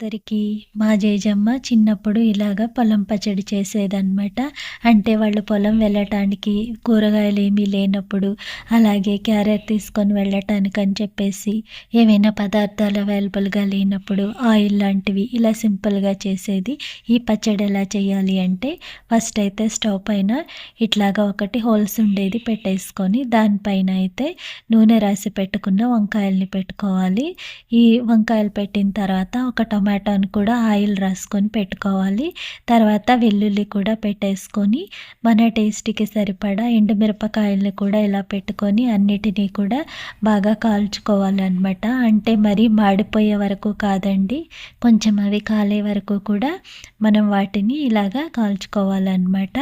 అందరికీ మా జేజమ్మ చిన్నప్పుడు ఇలాగ పొలం పచ్చడి చేసేదనమాట. అంటే వాళ్ళు పొలం వెళ్ళటానికి కూరగాయలు ఏమీ లేనప్పుడు, అలాగే క్యారెట్ తీసుకొని వెళ్ళటానికని చెప్పేసి, ఏవైనా పదార్థాలు అవైలబుల్‌గా లేనప్పుడు ఆయిల్ లాంటివి ఇలా సింపుల్‌గా చేసేది. ఈ పచ్చడి ఎలా చేయాలి అంటే, ఫస్ట్ అయితే స్టవ్ పైన ఇట్లాగా ఒకటి హోల్స్ ఉండేది పెట్టేసుకొని, దానిపైన అయితే నూనె రాసి పెట్టుకున్న వంకాయల్ని పెట్టుకోవాలి. ఈ వంకాయలు పెట్టిన తర్వాత ఒక టొమాటోని కూడా ఆయిల్ రాసుకొని పెట్టుకోవాలి. తర్వాత వెల్లుల్లి కూడా పెట్టేసుకొని, మన టేస్ట్‌కి సరిపడా ఎండుమిరపకాయల్ని కూడా ఇలా పెట్టుకొని అన్నిటిని కూడా బాగా కాల్చుకోవాలనమాట. అంటే మరీ మాడిపోయే వరకు కాదండి. కొంచెం అవి కాలే వరకు కూడా మనం వాటిని ఇలాగా కాల్చుకోవాలనమాట.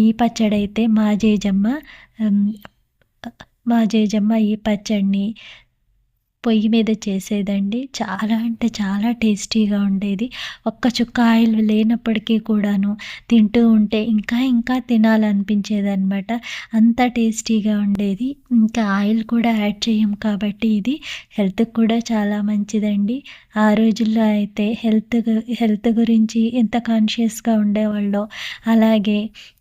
ఈ పచ్చడైతే హ్మ్, మా జేజమ్మ ఈ పచ్చడిని పొయ్యి మీద చేసేదండి. చాలా అంటే చాలా టేస్టీగా ఉండేది. ఒక్క చుక్క ఆయిల్ లేనప్పటికీ కూడాను తింటూ ఉంటే ఇంకా ఇంకా తినాలనిపించేదనమాట. అంత టేస్టీగా ఉండేది. ఇంకా ఆయిల్ కూడా యాడ్ చేయం కాబట్టి ఇది హెల్త్‌కి కూడా చాలా మంచిదండి. ఆ రోజుల్లో అయితే హెల్త్ గురించి ఎంత కాన్షియస్‌గా ఉండేవాళ్ళో, అలాగే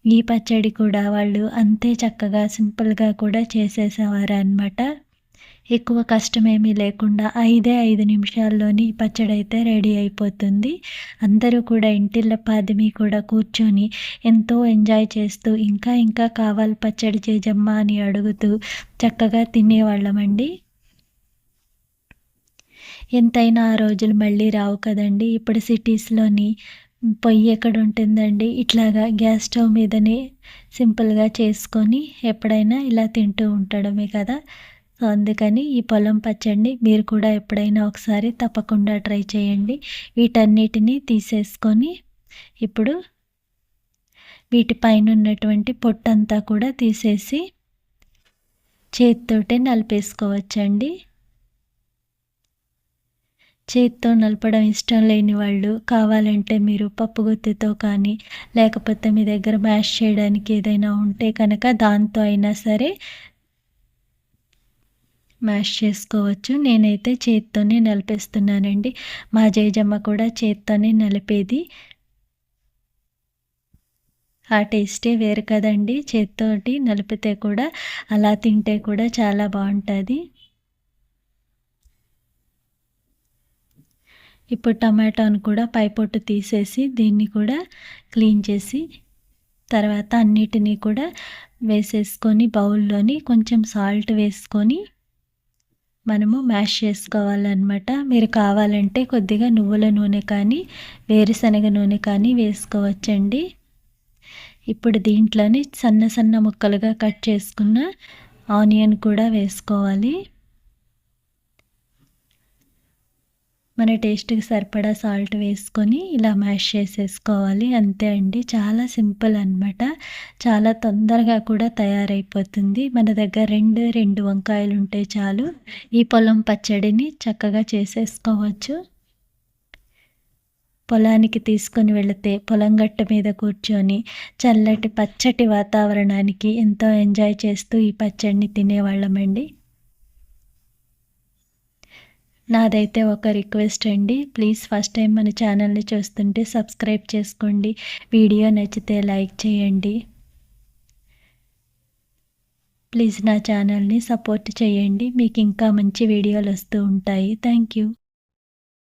ఈ పచ్చడి కూడా వాళ్ళు అంతే చక్కగా సింపుల్‌గా కూడా చేసేసేవారనమాట. ఎక్కువ కష్టమేమీ లేకుండా 5 నిమిషాల్లోని ఈ పచ్చడైతే రెడీ అయిపోతుంది. అందరూ కూడా ఇంటిల్లపాదిమి కూడా కూర్చొని ఎంతో ఎంజాయ్ చేస్తూ ఇంకా ఇంకా కావాలి పచ్చడి జేజమ్మ అని అడుగుతూ చక్కగా తినేవాళ్ళమండి. ఎంతైనా ఆ రోజులు మళ్ళీ రావు కదండీ! ఇప్పుడు సిటీస్‌లోని పొయ్యి ఎక్కడుంటుందండి? ఇట్లాగా గ్యాస్ స్టవ్ మీదనే సింపుల్‌గా చేసుకొని ఎప్పుడైనా ఇలా తింటూ ఉండడమే కదా! సో, అందుకని ఈ పొలం పచ్చడిని మీరు కూడా ఎప్పుడైనా ఒకసారి తప్పకుండా ట్రై చేయండి. వీటన్నిటిని తీసేసుకొని ఇప్పుడు వీటి పైనున్నటువంటి పొట్టంతా కూడా తీసేసి చేత్తోటే నలిపేసుకోవచ్చండి. చేత్తో నలపడం ఇష్టం లేని వాళ్ళు కావాలంటే మీరు పప్పుగుత్తితో కానీ, లేకపోతే మీ దగ్గర మ్యాష్ చేయడానికి ఏదైనా ఉంటే కనుక దాంతో అయినా సరే మ్యాష్ చేసుకోవచ్చు. నేనైతే చేత్తోనే నలిపేస్తున్నానండి. మా జేజమ్మ కూడా చేత్తోనే నలిపేది. ఆ టేస్టే వేరు కదండీ! చేత్తోటి నలిపితే కూడా అలా తింటే కూడా చాలా బావుంటది. ఇప్పుడు టమాటాను కూడా పై పొట్టు తీసేసి దీన్ని కూడా క్లీన్ చేసి తర్వాత అన్నిటిని కూడా వేసేసుకొని బౌల్‌లోని కొంచెం సాల్ట్ వేసుకొని మనము మ్యాష్ చేసుకోవాలనమాట. మీరు కావాలంటే కొద్దిగా నువ్వుల నూనె కానీ, వేరుశనగ నూనె కానీ వేసుకోవచ్చండి. ఇప్పుడు దీంట్లోని సన్న సన్న ముక్కలుగా కట్ చేసుకున్న ఆనియన్ కూడా వేసుకోవాలి. మన టేస్ట్‌కి సరిపడా సాల్ట్ వేసుకొని ఇలా మ్యాష్ చేసేసుకోవాలి. అంతే అండి. చాలా సింపుల్ అనమాట. చాలా తొందరగా కూడా తయారైపోతుంది. మన దగ్గర 2 వంకాయలుంటే చాలు. ఈ పొలం పచ్చడిని చక్కగా చేసేసుకోవచ్చు. పొలానికి తీసుకొని వెళితే పొలం గట్టు మీద కూర్చొని చల్లటి పచ్చటి వాతావరణానికి ఎంతో ఎంజాయ్ చేస్తూ ఈ పచ్చడిని తినేవాళ్ళమండి. నాదైతే ఒక రిక్వెస్ట్ అండి. ప్లీజ్ ఫస్ట్ టైం మన ఛానల్‌ని చూస్తుంటే సబ్స్క్రైబ్ చేసుకోండి. వీడియో నచ్చితే లైక్ చేయండి. ప్లీజ్ నా ఛానల్‌ని సపోర్ట్ చేయండి. మీకు ఇంకా మంచి వీడియోలు వస్తూ ఉంటాయి. Thank you.